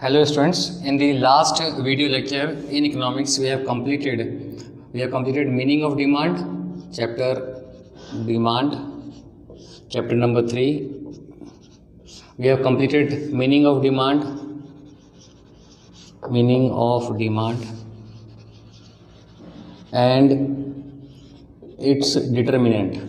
Hello students, in the last video lecture in economics we have completed meaning of demand, chapter demand, chapter number 3. We have completed meaning of demand and its determinant.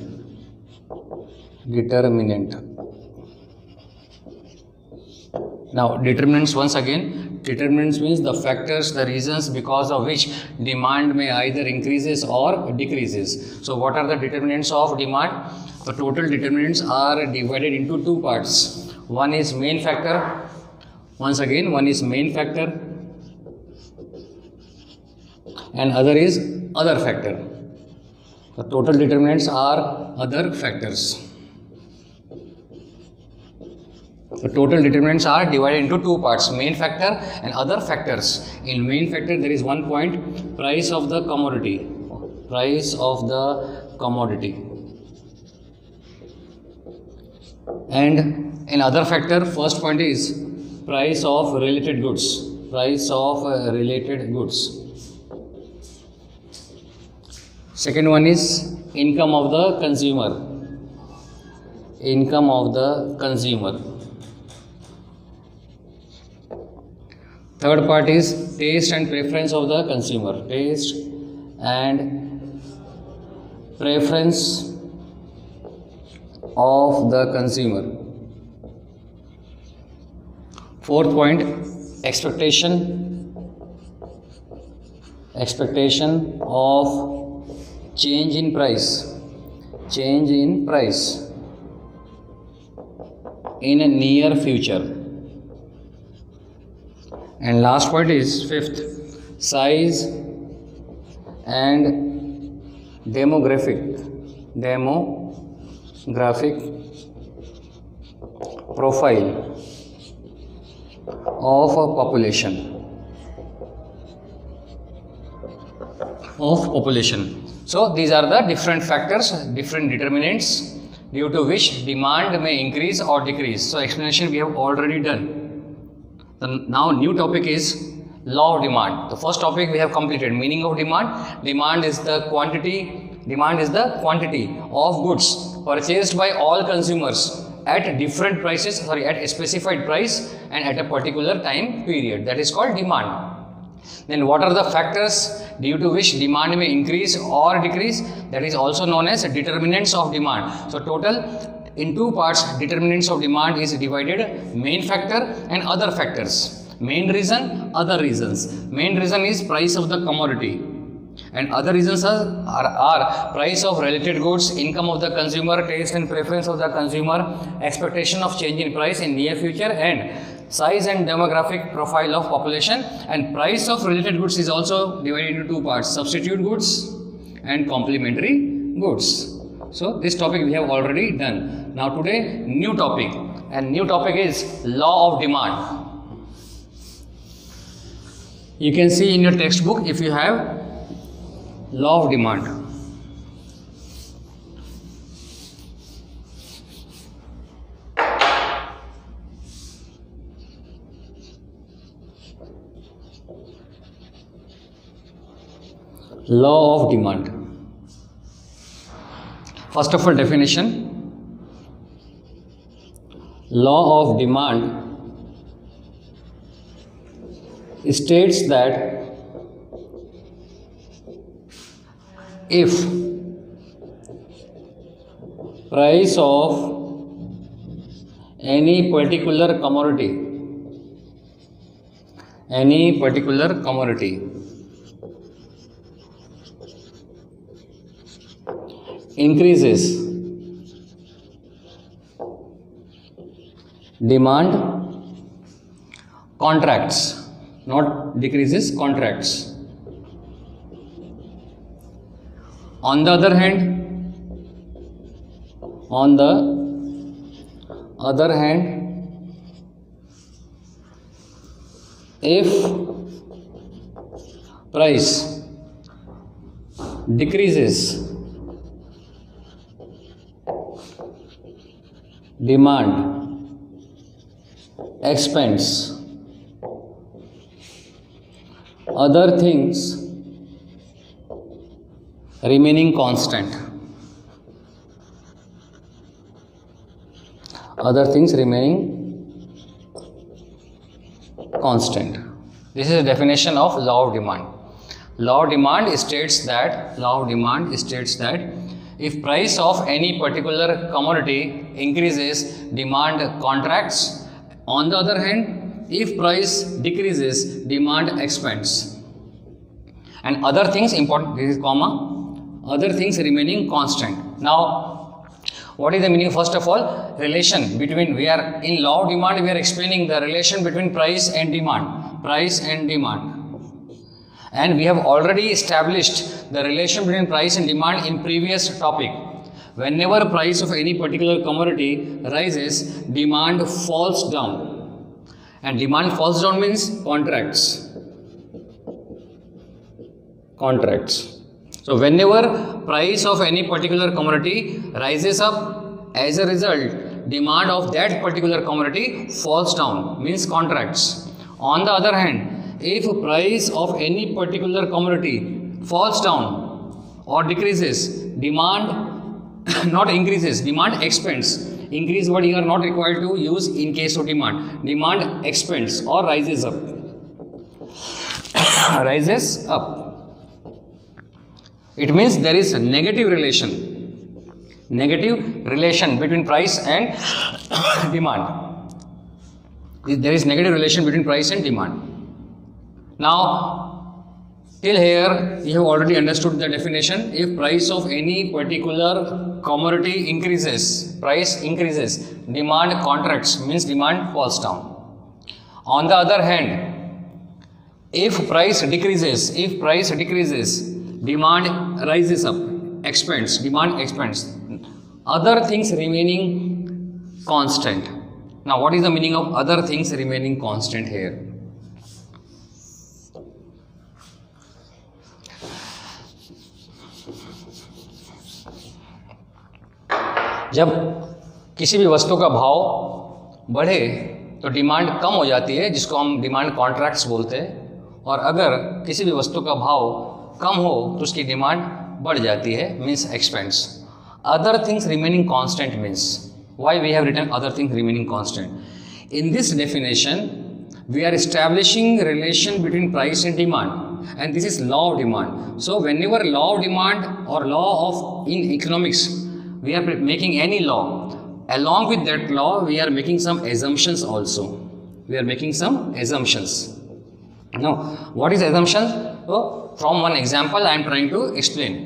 Now determinants, once again, determinants means the factors, the reasons because of which demand may either increases or decreases. So what are the determinants of demand? The total determinants are divided into two parts. One is main factor, and other is other factor. The total determinants are other factors. The total determinants are divided into two parts, main factor and other factors. In main factor there is one point, price of the commodity. And in other factor, first point is price of related goods. Second one is income of the consumer. Third part is taste and preference of the consumer. Fourth point, expectation of change in price in a near future. And last point is fifth, size and demographic profile of a population. So these are the different factors, different determinants due to which demand may increase or decrease. So explanation we have already done. Now new topic is law of demand. The first topic we have completed, meaning of demand. Demand is the quantity of goods purchased by all consumers at different prices, at a specified price and at a particular time period. That is called demand. Then what are the factors due to which demand may increase or decrease? That is also known as determinants of demand. So total in two parts, determinants of demand is divided, main factor and other factors. Main reason, other reasons. Main reason is price of the commodity, and other reasons are price of related goods, income of the consumer, taste and preference of the consumer, expectation of change in price in near future, and size and demographic profile of population. And price of related goods is also divided into two parts, substitute goods and complementary goods. So this topic we have already done. Now today new topic, and new topic is law of demand. You can see in your textbook if you have law of demand. Law of demand. First of all, definition. Law of demand states that if price of any particular commodity increases, demand contracts, not decreases, contracts. On the other hand, if price decreases, demand expands. other things remaining constant. Other things remaining constant. This is a definition of law of demand. Law of demand states that if price of any particular commodity increases, demand contracts. On the other hand, if price decreases, demand expands. And other things, important, this is comma, other things remaining constant. Now, what is the meaning? First of all, relation between, we are in law of demand, we are explaining the relation between price and demand. Price and demand. And we have already established the relation between price and demand in previous topic. Whenever price of any particular commodity rises, demand falls down. And demand falls down means contracts. Contracts. So whenever price of any particular commodity rises up, as a result, demand of that particular commodity falls down, means contracts. On the other hand, if price of any particular commodity falls down or decreases, demand not increases, demand expands. Increase word you are not required to use in case of demand. Demand expands or rises up. Rises up. It means there is a negative relation. Negative relation between price and demand. There is negative relation between price and demand. Now, till here you have already understood the definition. If price of any particular commodity increases, price increases, demand contracts, means demand falls down. On the other hand, if price decreases, demand rises up, expands, demand expands. Other things remaining constant. Now, what is the meaning of other things remaining constant here? जब किसी भी वस्तु का भाव बढ़े तो demand कम हो जाती है, जिसको हम डिमांड कॉन्ट्रैक्ट्स बोलते हैं, और अगर किसी भी वस्तु का भाव कम हो तो उसकी डिमांड बढ़ जाती है, means expense. Other things remaining constant means, why we have written other things remaining constant? In this definition we are establishing relation between price and demand, and this is law of demand. So whenever law of demand or law of in economics, we are making any law, along with that law we are making some assumptions also. We are making some assumptions. Now what is assumption? So from one example I am trying to explain.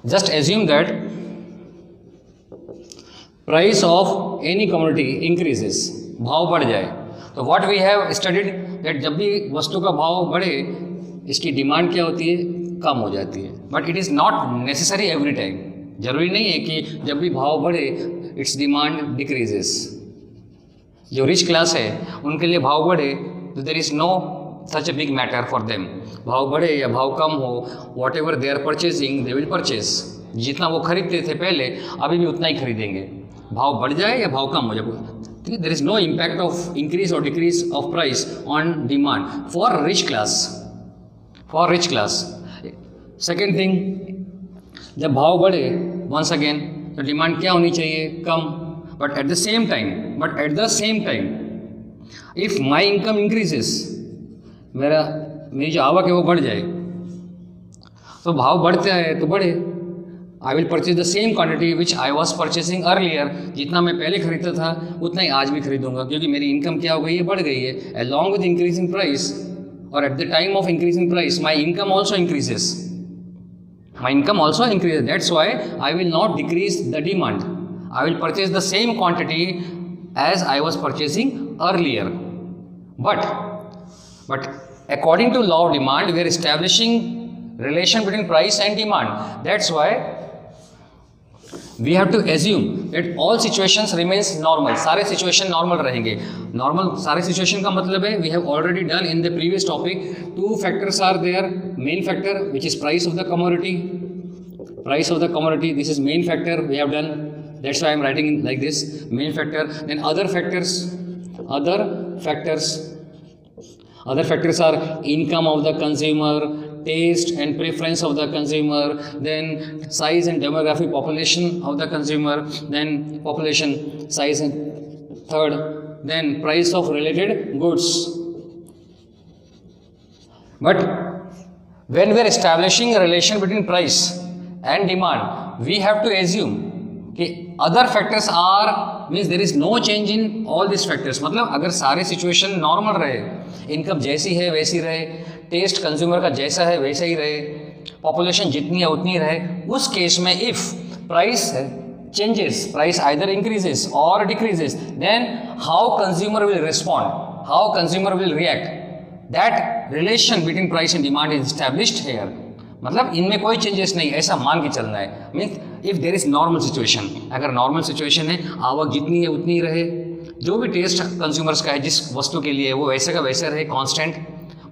Just assume that price of any commodity increases, भाव बढ़ जाए. तो what we have studied that जब भी वस्तु का भाव बढ़े इसकी डिमांड क्या होती है, कम हो जाती है. But it is not necessary every time. जरूरी नहीं है कि जब भी भाव बढ़े इट्स डिमांड डिक्रीजेस. जो रिच क्लास है उनके लिए भाव बढ़े तो there is no such a big matter for them. भाव बढ़े या भाव कम हो, whatever they are purchasing they will purchase. जितना वो खरीदते थे पहले अभी भी उतना ही खरीदेंगे, भाव बढ़ जाए या भाव कम हो जाए. There is no impact of increase or decrease of price on demand for rich class. For rich class. Second thing, जब भाव बढ़े once again तो डिमांड क्या होनी चाहिए, कम. But at the same time, if my income increases, मेरी जो आवक है वो बढ़ जाए, तो भाव बढ़ता है तो बढ़े. I will purchase the same quantity which I was purchasing earlier. जितना मैं पहले खरीदता था उतना ही आज भी खरीदूंगा, क्योंकि मेरी इनकम क्या हो गई है, बढ़ गई है. Along with increasing price or at the time of increasing price, my income also increases. That's why I will not decrease the demand. I will purchase the same quantity as I was purchasing earlier. But according to law of demand, we are establishing relation between price and demand. That's why we have to assume that all situations remains normal. सारे situation normal रहेंगे. Normal सारे situation का मतलब है, we have already done in the previous topic. Two factors are there. Main factor which is price of the commodity. This is main factor we have done. That's why I am writing like this. Main factor. Then other factors. Other factors are income of the consumer, taste and preference of the consumer, then size and demographic population of the consumer, then population size and third, then price of related goods. But when we are establishing a relation between price and demand, we have to assume कि other factors are means there is no change in all these factors. मतलब अगर सारे situation normal रहे, income जैसी है वैसी रहे, test consumer का जैसा है वैसा ही रहे, पॉपुलेशन जितनी है उतनी रहे, उस केस में if price changes, price either increases or decreases, then how consumer will respond, how consumer will react, that relation between price and demand is established here. मतलब इनमें कोई चेंजेस नहीं, ऐसा मान के चलना है. Means if there is normal situation, अगर नॉर्मल सिचुएशन है, आवक जितनी है उतनी रहे, जो भी टेस्ट कंज्यूमर्स का है जिस वस्तु के लिए वो वैसे का वैसा रहे, कांस्टेंट,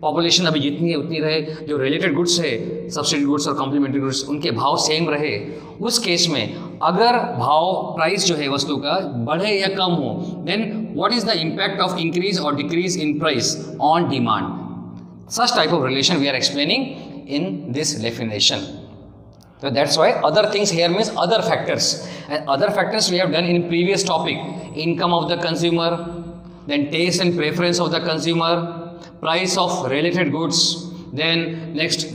पॉपुलेशन अभी जितनी है उतनी रहे, जो रिलेटेड गुड्स है, सब्सिडी गुड्स और कॉम्प्लीमेंट्री गुड्स, उनके भाव सेम रहे, उस केस में अगर भाव प्राइस जो है वस्तु का बढ़े या कम हो, then what is the impact of increase और decrease in price on demand. Such type of relation we are explaining in this definition. So that's why other things here means other factors, and other factors we have done in previous topic: income of the consumer, then taste and preference of the consumer, price of related goods, then next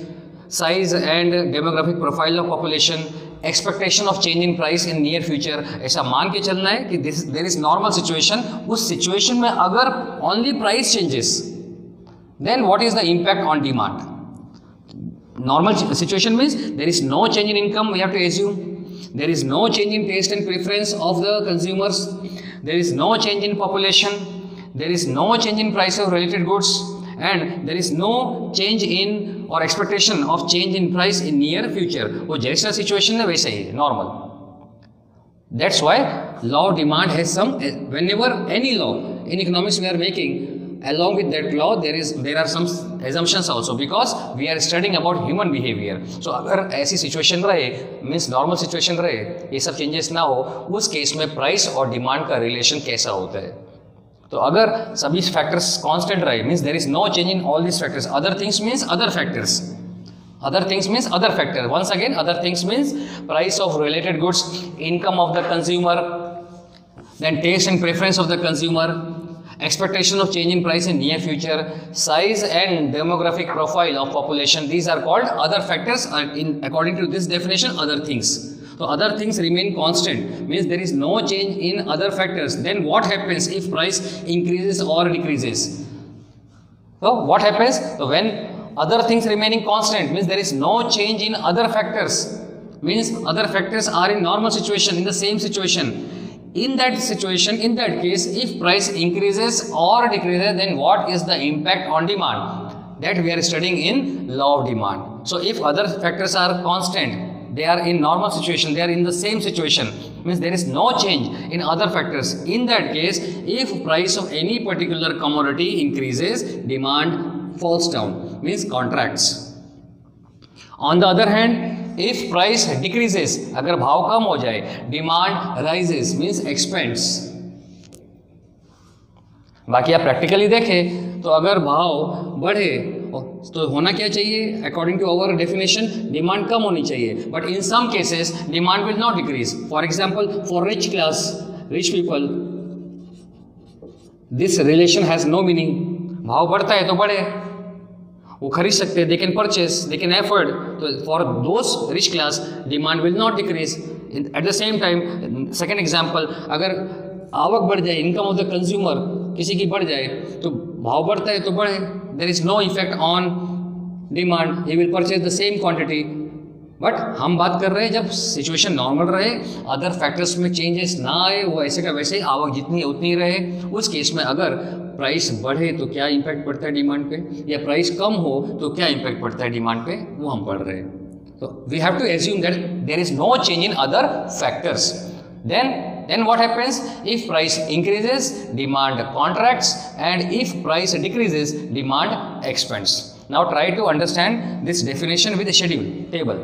size and demographic profile of population, expectation of change in price in near future. ऐसा मान के चलना है कि there is normal situation, उस situation में अगर only price changes, then what is the impact on demand? Normal situation means there is no change in income, we have to assume. There is no change in taste and preference of the consumers. There is no change in population. There is no change in price of related goods. And there is no change in or expectation of change in price in near future. वो जैसा situation है वैसा ही है, normal. That's why law of demand has some, whenever any law in economics we are making, along with that law there are some assumptions also, because we are studying about human behavior. So अगर ऐसी situation रहे, means normal situation रहे, ये सब changes ना हो, उस case में price और demand का relation कैसा होता है. तो अगर सभी factors constant रहे, means there is no change in all these factors. Other things means other factors. Other things means other factor. Once again, other things means price of related goods, income of the consumer, then taste and preference of the consumer, expectation of change in price in near future, size and demographic profile of population. These are called other factors, according to this definition, other things. So other things remain constant, means there is no change in other factors. Then what happens if price increases or decreases? So what happens? So when other things remaining constant, means there is no change in other factors, means other factors are in normal situation, in the same situation. In that situation, in that case, if price increases or decreases, then what is the impact on demand? That we are studying in law of demand. So if other factors are constant, they are in normal situation, they are in the same situation, means there is no change in other factors. In that case, if price of any particular commodity increases, demand falls down, means contracts. On the other hand, if price decreases, अगर भाव कम हो जाए, demand rises, means expands. बाकी आप practically देखें तो अगर भाव बढ़े तो होना क्या चाहिए? According to our definition, demand कम होनी चाहिए. But in some cases demand will not decrease. For example, for rich class, rich people, this relation has no meaning. भाव बढ़ता है तो बढ़े, वो खरीद सकते हैं, they can purchase, they can afford. तो for those rich class demand will not decrease. At the same time, second example, अगर आवक बढ़ जाए, इनकम ऑफ द कंज्यूमर किसी की बढ़ जाए, तो भाव बढ़ता है तो बढ़े, there is no effect on demand, he will purchase the same quantity. But हम बात कर रहे हैं जब सिचुएशन नॉर्मल रहे, अदर फैक्टर्स में चेंजेस ना आए, वो ऐसे का वैसे ही आवक जितनी है उतनी रहे. उस केस में अगर प्राइस बढ़े तो क्या इम्पैक्ट पड़ता है डिमांड पे, या प्राइस कम हो तो क्या इम्पैक्ट पड़ता है डिमांड पे, वो हम पढ़ रहे हैं. तो we have to assume that there is no change in other factors. Then what happens? If price increases, demand contracts, and if price decreases, demand expands. Now try to understand this definition with a schedule table.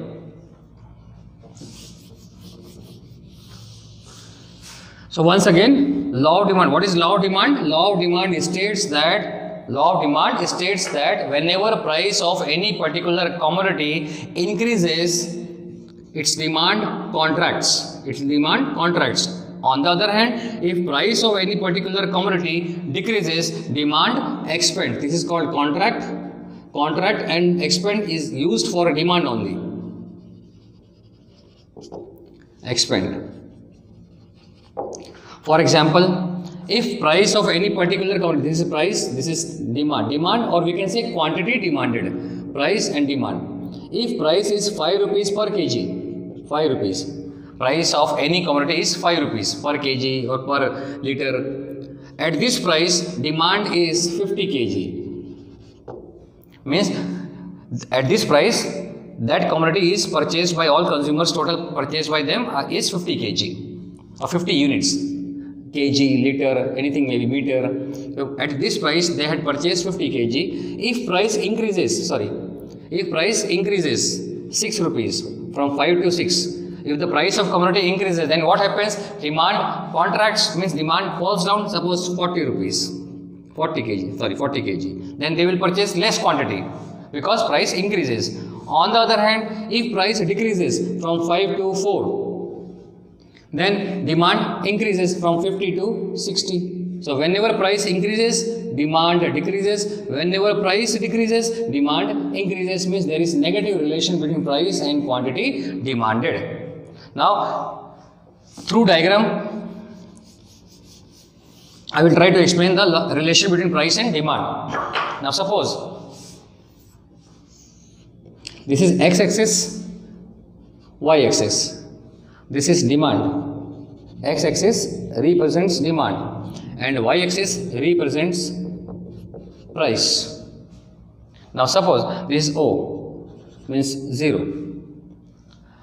So once again, law of demand. What is law of demand? Law of demand states that law of demand states that whenever price of any particular commodity increases, its demand contracts. Its demand contracts. On the other hand, if price of any particular commodity decreases, demand expands. This is called contract. Contract and expand is used for demand only. Expand. For example, if price of any particular commodity, this is price, this is demand. Demand, or we can say quantity demanded. Price and demand. If price is 5 rupees per kg, 5 rupees. Price of any commodity is 5 rupees per kg or per liter. At this price, demand is 50 kg. Means at this price, that commodity is purchased by all consumers, total purchase by them is 50 kg or 50 units. Kg, liter, anything maybe meter. So at this price, they had purchased 50 kg. If price increases, if price increases 6 rupees from 5 to 6, if the price of commodity increases, then what happens? Demand contracts, means demand falls down, suppose 40 rupees, 40 kg. Then they will purchase less quantity because price increases. On the other hand, if price decreases from 5 to 4, then demand increases from 50 to 60. So whenever price increases, demand decreases. Whenever price decreases, demand increases, means there is negative relation between price and quantity demanded. Now, through diagram, I will try to explain the relation between price and demand. Now suppose this is x-axis, y-axis. This is demand. X-axis represents demand and y-axis represents price. Now suppose this is O, means 0.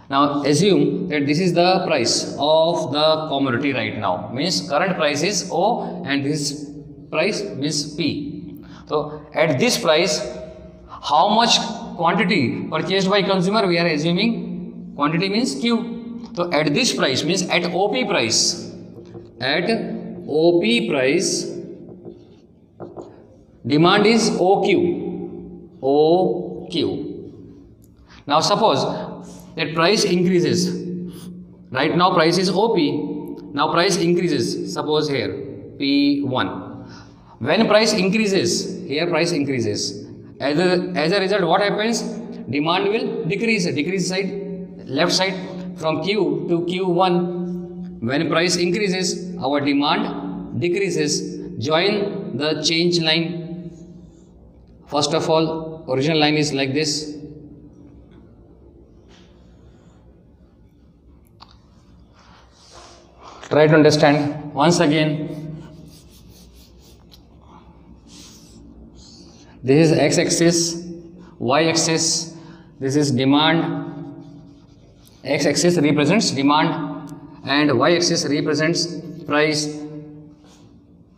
Now assume that this is the price of the commodity right now, means current price is O and this price means P. So at this price, how much quantity purchased by consumer? We are assuming quantity means Q. So at this price, means at OP price, demand is OQ. Now suppose that price increases. Right now price is OP. Now price increases. Suppose here P1. When price increases, here price increases. As a result, what happens? Demand will decrease. Decrease side, left side from Q to Q1. When price increases, our demand decreases. Join the change line. First of all, original line is like this. Try to understand once again. This is x-axis, y-axis. This is demand. X-axis represents demand and y-axis represents price.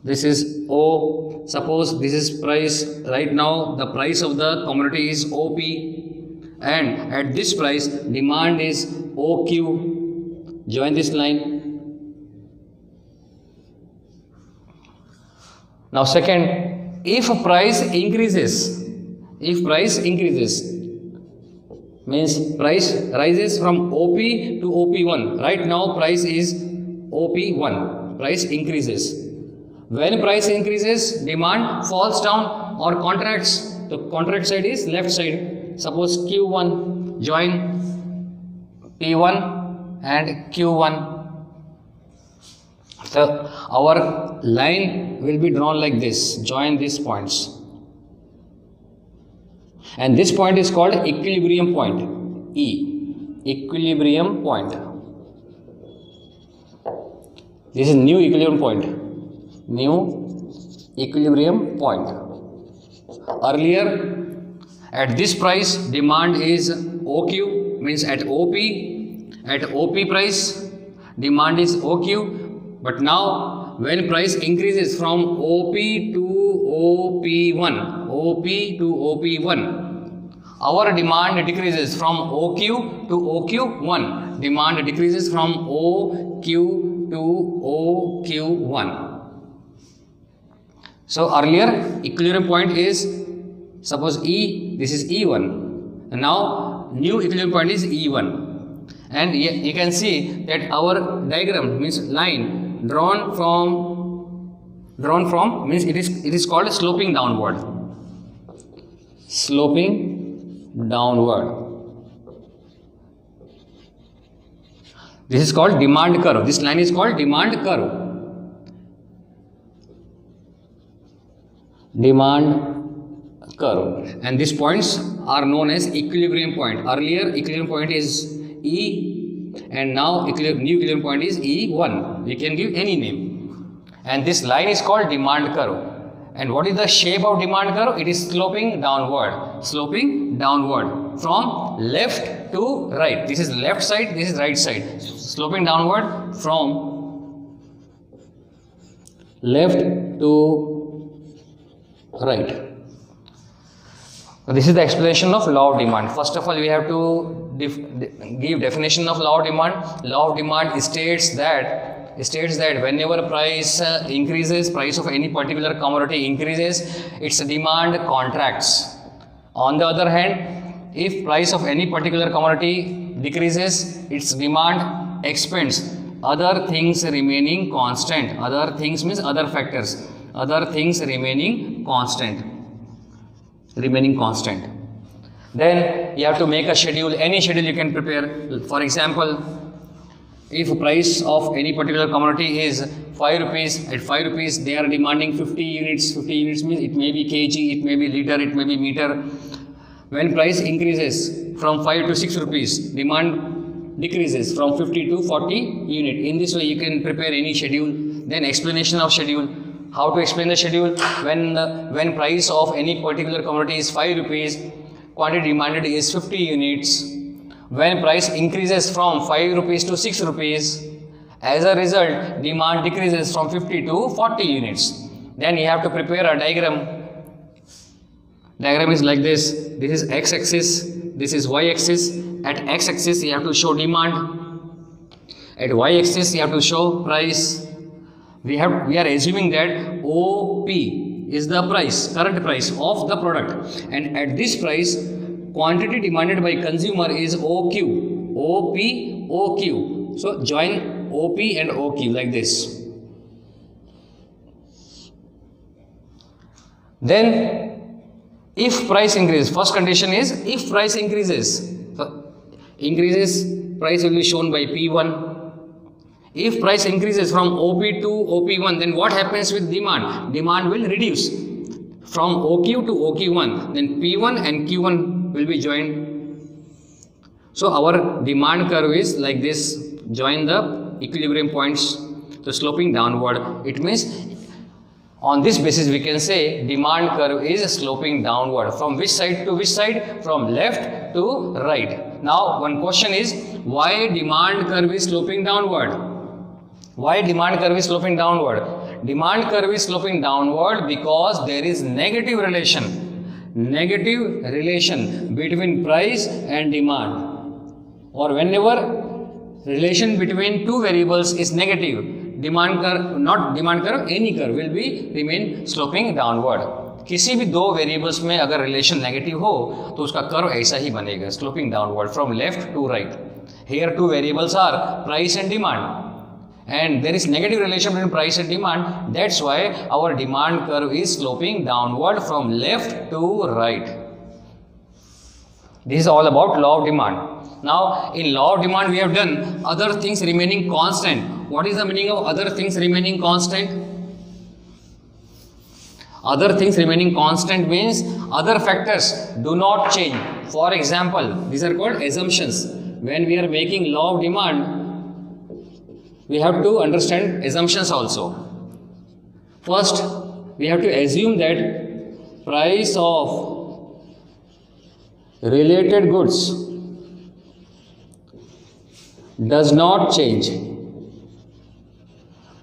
This is O. Suppose this is price. Right now the price of the commodity is OP and at this price demand is OQ. Join this line. Now second, if price increases, means price rises from OP to OP1. Right now price is OP1. Price increases. When price increases, demand falls down or contracts. The contract side is left side. Suppose Q1. Join P1 and Q1. So our line will be drawn like this. Join these points. And this point is called equilibrium point. E. Equilibrium point. This is new equilibrium point. New equilibrium point. Earlier, at this price, demand is OQ, means at OP. At OP price, demand is OQ. But now, when price increases from OP to OP1, our demand decreases from OQ to OQ1. Demand decreases from OQ to OQ1. So earlier equilibrium point is, suppose E, this is E1, and now new equilibrium point is E1, and you can see that our diagram means line drawn from means it is called sloping downward. Sloping downward. This is called demand curve. This line is called demand curve. Demand curve. And these points are known as equilibrium point. Earlier equilibrium point is E, and now new equilibrium point is E1. We can give any name. And this line is called demand curve. And what is the shape of demand curve? It is sloping downward. Sloping downward from left to right. This is left side, this is right side. Sloping downward from left to right. This is the explanation of law of demand. First of all, we have to give definition of law of demand. Law of demand states that whenever price increases, price of any particular commodity increases, its demand contracts. On the other hand, if price of any particular commodity decreases, its demand expands. Other things remaining constant. Other things means other factors. Other things remaining constant. Then you have to make a schedule. Any schedule you can prepare. For example, if price of any particular commodity is 5 rupees, at 5 rupees they are demanding 50 units. 50 units means it may be kg, it may be liter, it may be meter. When price increases from 5 to 6 rupees, demand decreases from 50 to 40 unit. In this way you can prepare any schedule. Then explanation of schedule. How to explain the schedule? When price of any particular commodity is 5 rupees, quantity demanded is 50 units. When price increases from 5 rupees to 6 rupees, as a result, demand decreases from 50 to 40 units. Then you have to prepare a diagram. Diagram is like this. This is x-axis, this is y-axis. At x-axis, you have to show demand. At y-axis, you have to show price. We are assuming that OP is the price, current price of the product, and at this price, quantity demanded by consumer is OQ. OP, OQ. So join OP and OQ like this. Then, if price increases, first condition is if price increases. Price will be shown by P1. If price increases from OP to OP1, then what happens with demand? Demand will reduce from OQ to OQ1. Then P1 and Q1 will be joined. So our demand curve is like this. Join the equilibrium points, the sloping downward. It means on this basis we can say demand curve is sloping downward. From which side to which side? From left to right. Now one question is, why demand curve is sloping downward? Why demand curve is sloping downward? Demand curve is sloping downward because there is negative relation between price and demand. Or whenever relation between two variables is negative, demand curve, not demand curve, any curve will be remain sloping downward. किसी भी दो variables में अगर relation negative हो तो उसका curve ऐसा ही बनेगा, sloping downward from left to right. Here two variables are price and demand. And there is negative relation between price and demand. That's why our demand curve is sloping downward from left to right. This is all about law of demand. Now in law of demand we have done other things remaining constant. What is the meaning of other things remaining constant? Other things remaining constant means other factors do not change. For example, these are called assumptions. When we are making law of demand, we have to understand assumptions also. First, we have to assume that price of related goods does not change.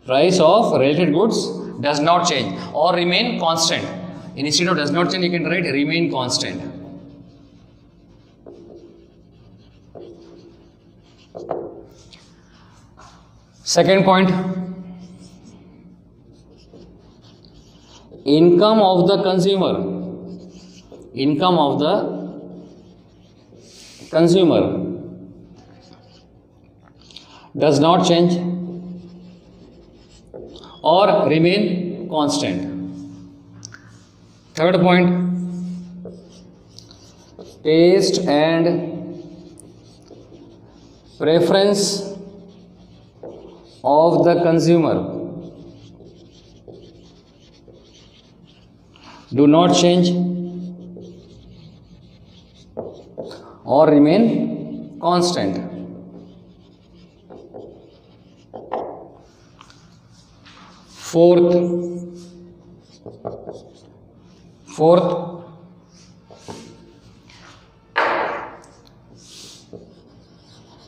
Price of related goods does not change or remain constant. Instead of does not change, you can write remain constant. Second point, income of the consumer, income of the consumer does not change or remain constant. Third point, taste and preference of the consumer do not change or remain constant. Fourth,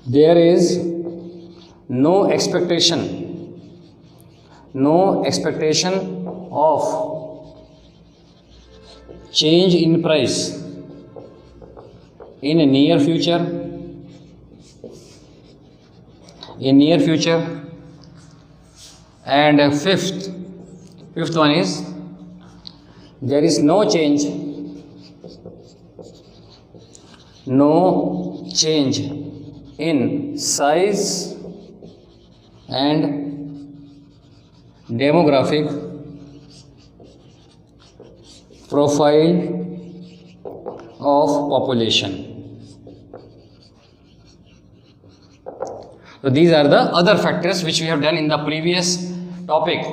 there is no expectation of change in price in a near future. And fifth one is there is no change in size and demographic profile of population. So these are the other factors which we have done in the previous topic.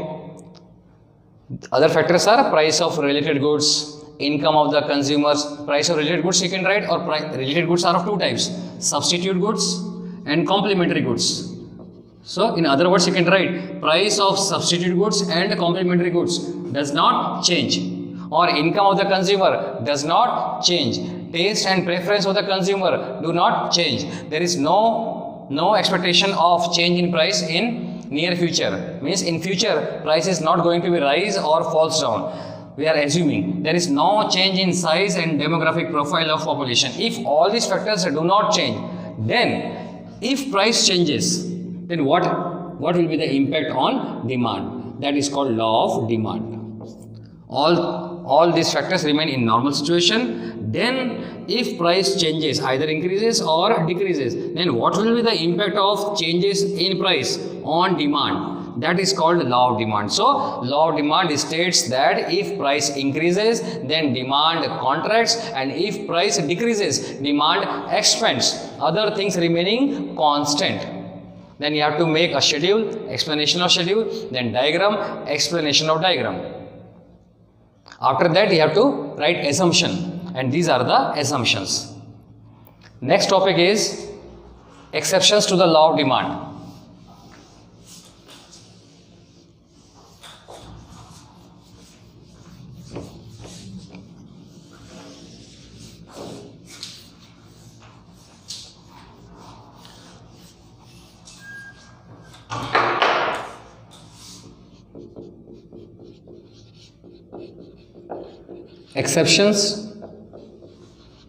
Other factors are price of related goods, income of the consumers. Price of related goods you can write, or related goods are of two types: substitute goods and complementary goods. So in other words, you can write price of substitute goods and complementary goods does not change, or income of the consumer does not change. Taste and preference of the consumer do not change. There is no expectation of change in price in near future. Means in future price is not going to be rise or falls down. We are assuming there is no change in size and demographic profile of population. If all these factors do not change, then if price changes, then what will be the impact on demand? That is called law of demand. All these factors remain in normal situation. Then if price changes, either increases or decreases, then what will be the impact of changes in price on demand? That is called law of demand. So law of demand states that if price increases, then demand contracts, and if price decreases, demand expands, other things remaining constant. Then you have to make a schedule, explanation of schedule, then diagram, explanation of diagram. After that you have to write assumption, and these are the assumptions. Next topic is exceptions to the law of demand. Exceptions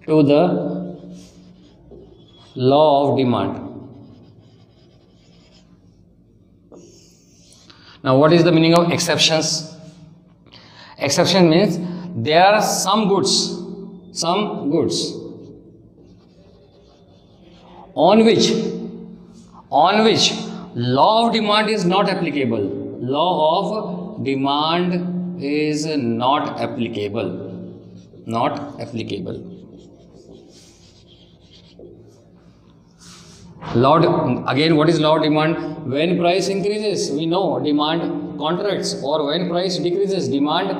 to the law of demand. Now, what is the meaning of exceptions? Exception means there are some goods on which law of demand is not applicable. Law of demand is not applicable. Again, what is law of demand? When price increases, we know demand contracts, or when price decreases, demand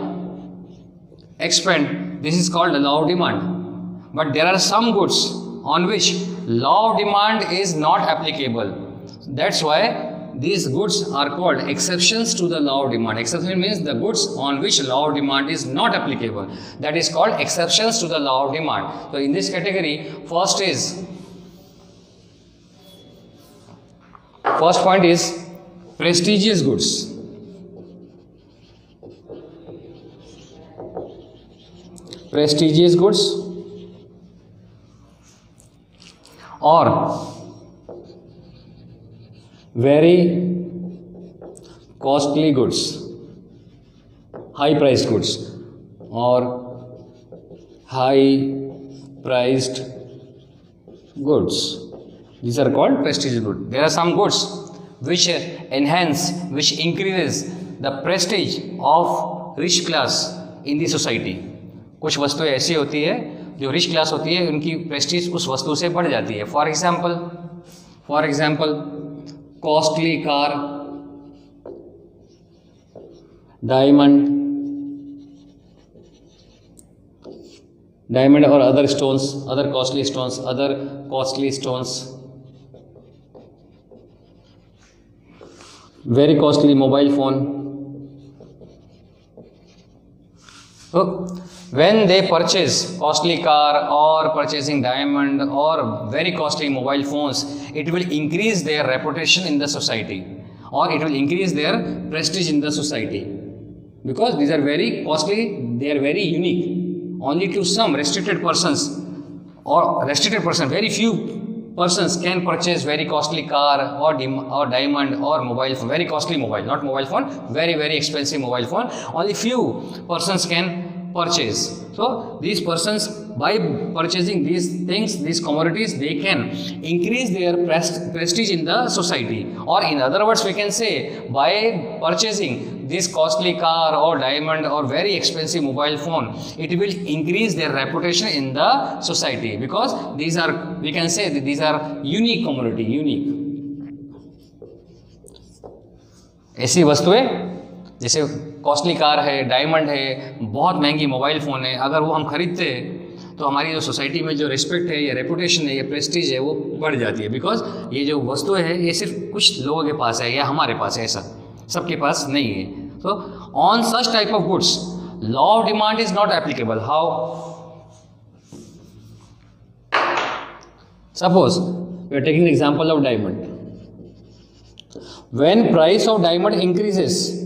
expand. This is called the law of demand. But there are some goods on which law of demand is not applicable. That's why these goods are called exceptions to the law of demand. Exception means the goods on which law of demand is not applicable. That is called exceptions to the law of demand. So in this category, first point is prestigious goods. Prestigious goods or very costly goods, high priced goods or high priced goods. These are called prestigious goods. There are some goods which increases the prestige of rich class in the society. कुछ वस्तुएं ऐसी होती है जो rich class होती है, उनकी Prestige उस वस्तु से बढ़ जाती है. For example costly car, diamond और other costly stones, very costly mobile phone. So, when they purchase costly car or purchasing diamond or very costly mobile phones, it will increase their reputation in the society, or it will increase their prestige in the society, because these are very costly, they are very unique. Only to some restricted persons, very few persons can purchase very costly car or diamond or mobile phone. Very costly mobile, not mobile phone, very expensive mobile phone. Only few persons can purchase. So these persons, by purchasing these things, these commodities, they can increase their prestige in the society. Or in other words, we can say, by purchasing this costly car or diamond or very expensive mobile phone, it will increase their reputation in the society, because these are, we can say that these are unique commodity, unique. ऐसी वस्तुएं जैसे costly car है, diamond है, बहुत महंगी mobile phone है, अगर वो हम खरीदते हैं तो हमारी जो सोसाइटी में जो रिस्पेक्ट है या रेपुटेशन है या प्रेस्टीज है वो बढ़ जाती है. बिकॉज ये जो वस्तुएं है ये सिर्फ कुछ लोगों के पास है या हमारे पास है, ऐसा सबके पास नहीं है. So on such type of goods, law of demand is not applicable. How? Suppose we are taking the example of diamond. When price of diamond increases,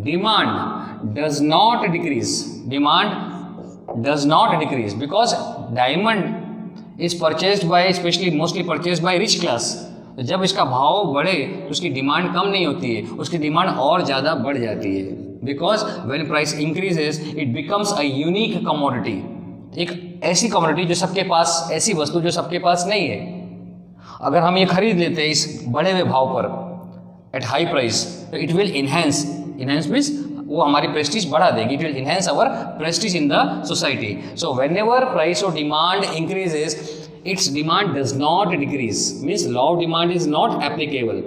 demand does not decrease. Because diamond is purchased by, mostly purchased by rich class. जब इसका भाव बढ़े तो उसकी demand कम नहीं होती है, उसकी डिमांड और ज़्यादा बढ़ जाती है. Because when price increases it becomes a unique commodity. एक ऐसी कमोडिटी जो सबके पास, ऐसी वस्तु जो सबके पास नहीं है. अगर हम ये खरीद लेते हैं इस बढ़े हुए भाव पर एट हाई प्राइस, तो इट विल इन्हेंस मीन्स वो हमारी प्रेस्टीज बढ़ा देगी. It will enhance our Prestige in the society. So when ever price of demand increases, its demand does not decrease, means law of demand is not applicable.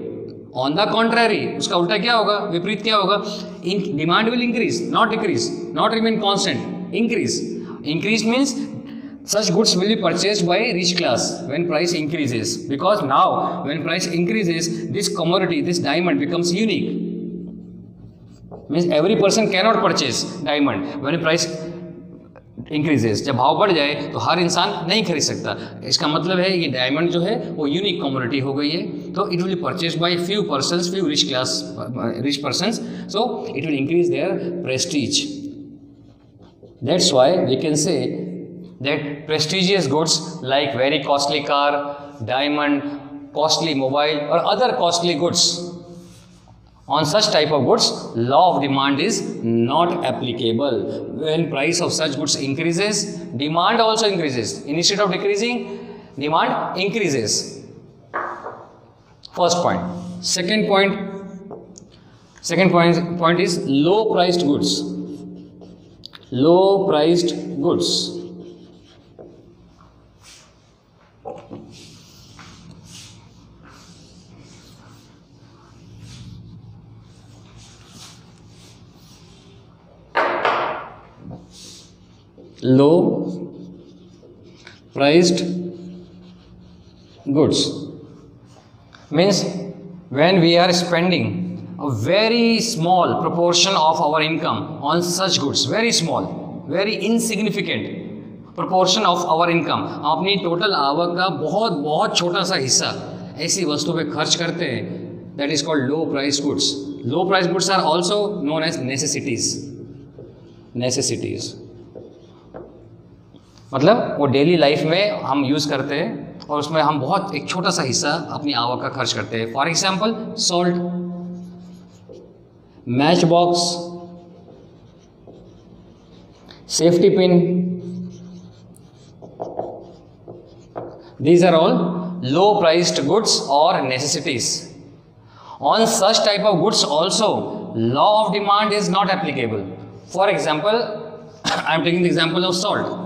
On the contrary, उसका उल्टा क्या होगा, विपरीत क्या होगा? Demand will increase, not decrease, not remain constant, increase. Increase means such goods will be purchased by rich class when price increases, because now when price increases, this commodity, this diamond becomes unique. Means every person cannot purchase diamond when price increases. जब भाव बढ़ जाए तो हर इंसान नहीं खरीद सकता. इसका मतलब है ये डायमंड जो है वो यूनिक कमोडिटी हो गई है. तो it will purchase by few persons, few rich persons. So it will increase their prestige. That's why we can say that prestigious goods like very costly car, diamond, costly mobile और other costly goods, on such type of goods, law of demand is not applicable. When price of such goods increases, demand also increases. Instead of decreasing, demand increases. First point. Second point is low priced goods. Low priced goods. Low priced goods means when we are spending a very small proportion of our income on such goods, very small, very insignificant proportion of our income, अपनी total आवक का बहुत छोटा सा हिस्सा ऐसी वस्तु पे खर्च करते हैं. That is called low priced goods. Low priced goods are also known as necessities. मतलब वो डेली लाइफ में हम यूज़ करते हैं और उसमें हम बहुत एक छोटा सा हिस्सा अपनी आवक का खर्च करते हैं. For example salt. matchbox, safety pin. These are all low priced goods or necessities. On such type of goods also law of demand is not applicable. For example, I am taking the example of salt.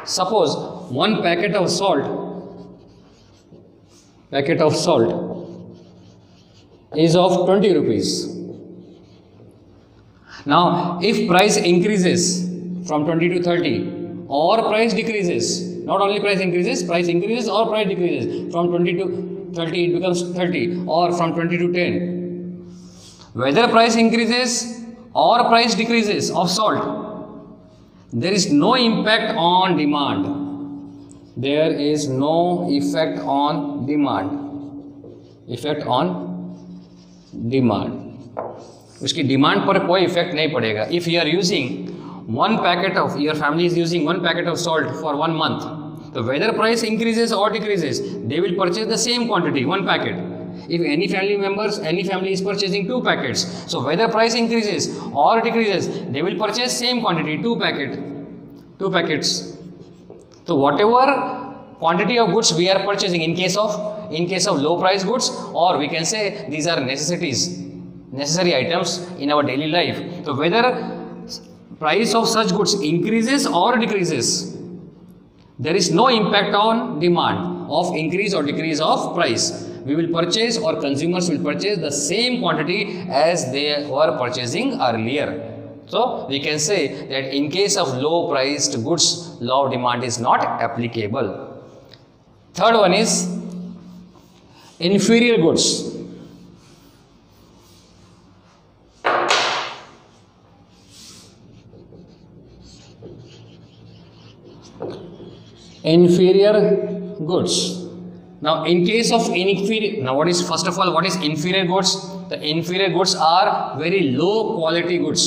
Suppose one packet of salt is of 20 rupees. Now if price increases from 20 to 30 or price decreases, not only price increases or price decreases, from 20 to 30 it becomes 30, or from 20 to 10, whether price increases or price decreases of salt, there is no impact on demand. There is no effect on demand. उसकी demand पर कोई effect नहीं पड़ेगा. If you are using one packet of, your family is using one packet of salt for 1 month, so whether price increases or decreases, they will purchase the same quantity, one packet. If any family is purchasing 2 packets, so whether price increases or decreases, they will purchase same quantity, 2 packets. So whatever quantity of goods we are purchasing, in case of low price goods, or we can say these are necessary items in our daily life, so whether price of such goods increases or decreases, there is no impact on demand of increase or decrease of price. We will purchase, or consumers will purchase the same quantity as they were purchasing earlier. So we can say that in case of low priced goods, law of demand is not applicable. Third one is inferior goods. Inferior goods. Now in case of what is inferior goods? The inferior goods are very low quality goods,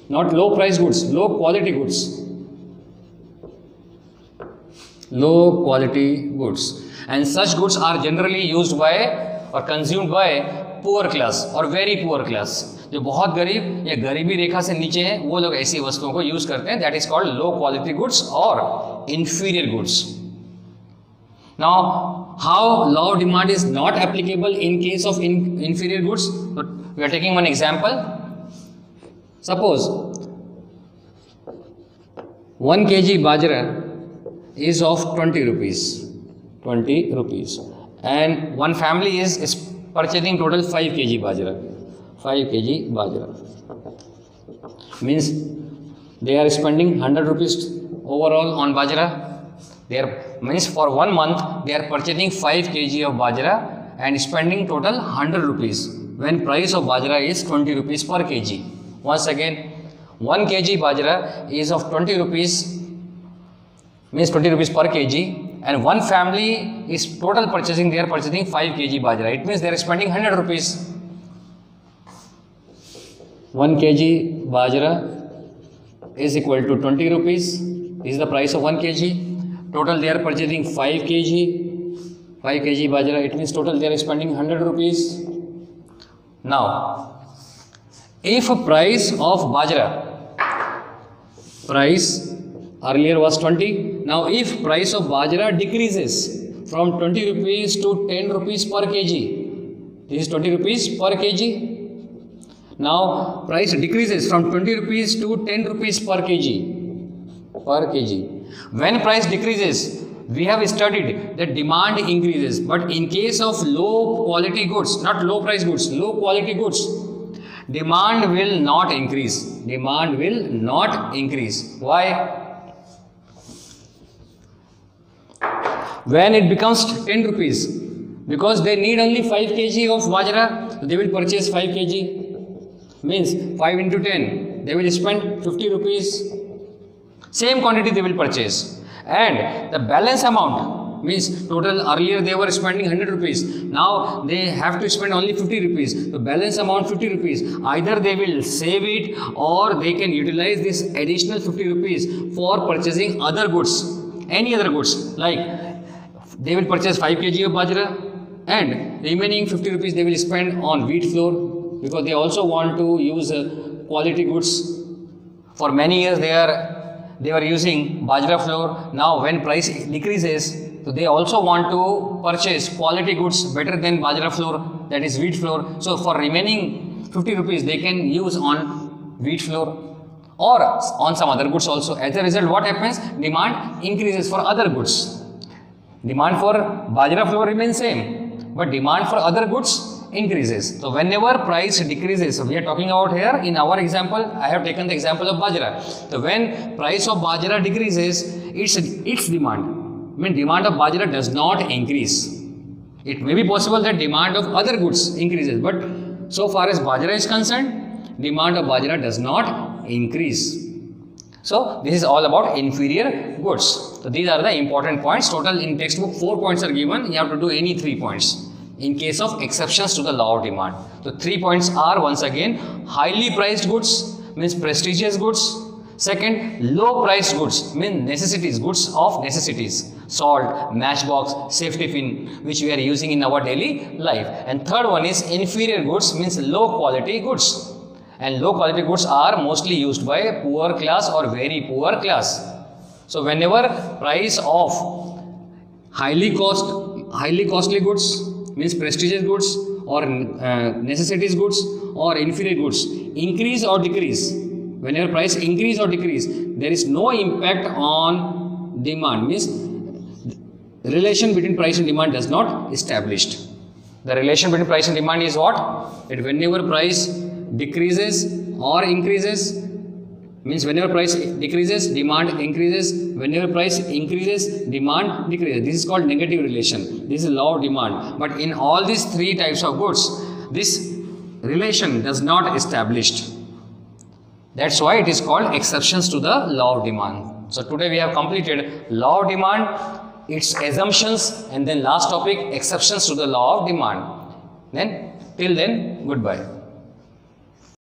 not low price goods, low quality goods. And such goods are generally used by or consumed by poor class or very poor class. जो बहुत गरीब या गरीबी रेखा से नीचे हैं, वो लोग ऐसी वस्तुओं को यूज करते हैं. That is called low quality goods और inferior goods. Now how law of demand is not applicable in case of inferior goods? So, we are taking one example. Suppose 1 kg bajra is of 20 rupees, and one family is purchasing total 5 kg bajra. Means they are spending 100 rupees overall on bajra. Means for 1 month they are purchasing 5 kg of bajra and spending total 100 rupees, when price of bajra is 20 rupees per kg. Once again, 1 kg bajra is of 20 rupees, means 20 rupees per kg, and one family is purchasing 5 kg bajra. It means they are spending 100 rupees. 1 kg bajra is equal to 20 rupees. This is the price of 1 kg. Total they are purchasing 5 kg bajra. It means total they are spending 100 rupees. Now, if price of bajra, earlier was 20. Now if price of bajra decreases from 20 rupees to 10 rupees per kg, this is 20 rupees per kg. Now price decreases from 20 rupees to 10 rupees per kg. When price decreases, we have studied that demand increases, but in case of low quality goods, not low price goods, low quality goods, demand will not increase. Why? When it becomes 10 rupees, because they need only 5 kg of bajra, they will purchase 5 kg. Means 5 into 10, they will spend 50 rupees. Same quantity they will purchase, and the balance amount, means total earlier they were spending 100 rupees, now they have to spend only 50 rupees. The balance amount 50 rupees, either they will save it or they can utilize this additional 50 rupees for purchasing other goods, any other goods. Like they will purchase 5 kg of bajra, and remaining 50 rupees they will spend on wheat flour, because they also want to use quality goods. For many years they were using bajra flour. Now when price decreases, so they also want to purchase quality goods better than bajra flour, that is wheat flour. So for remaining 50 rupees they can use on wheat flour or on some other goods also. As a result, what happens? Demand increases for other goods. Demand for bajra flour remains same, but demand for other goods increases. So whenever price decreases, so we are talking about here in our example, I have taken the example of bajra. So when price of bajra decreases, its demand, I mean demand of bajra does not increase. It may be possible that demand of other goods increases, but so far as bajra is concerned, demand of bajra does not increase. So this is all about inferior goods. So these are the important points. Total in textbook 4 points are given. You have to do any 3 points in case of exceptions to the law of demand. So 3 points are, once again, highly priced goods means prestigious goods. Second, low priced goods mean necessities, goods of necessities, salt, matchbox, safety pin, which we are using in our daily life. And third one is inferior goods, means low quality goods. And low quality goods are mostly used by poor class or very poor class. So whenever price of highly costly goods means prestigious goods or necessities goods or inferior goods increase or decrease, whenever price increase or decrease, there is no impact on demand, means relation between price and demand does not established. The relation between price and demand is what? That whenever price decreases or increases, means whenever price decreases, demand increases. Whenever price increases, demand decreases. This is called negative relation. This is law of demand. But in all these 3 types of goods, this relation does not established. That's why it is called exceptions to the law of demand. So today we have completed law of demand, its assumptions, and then last topic, exceptions to the law of demand. Then till then, goodbye.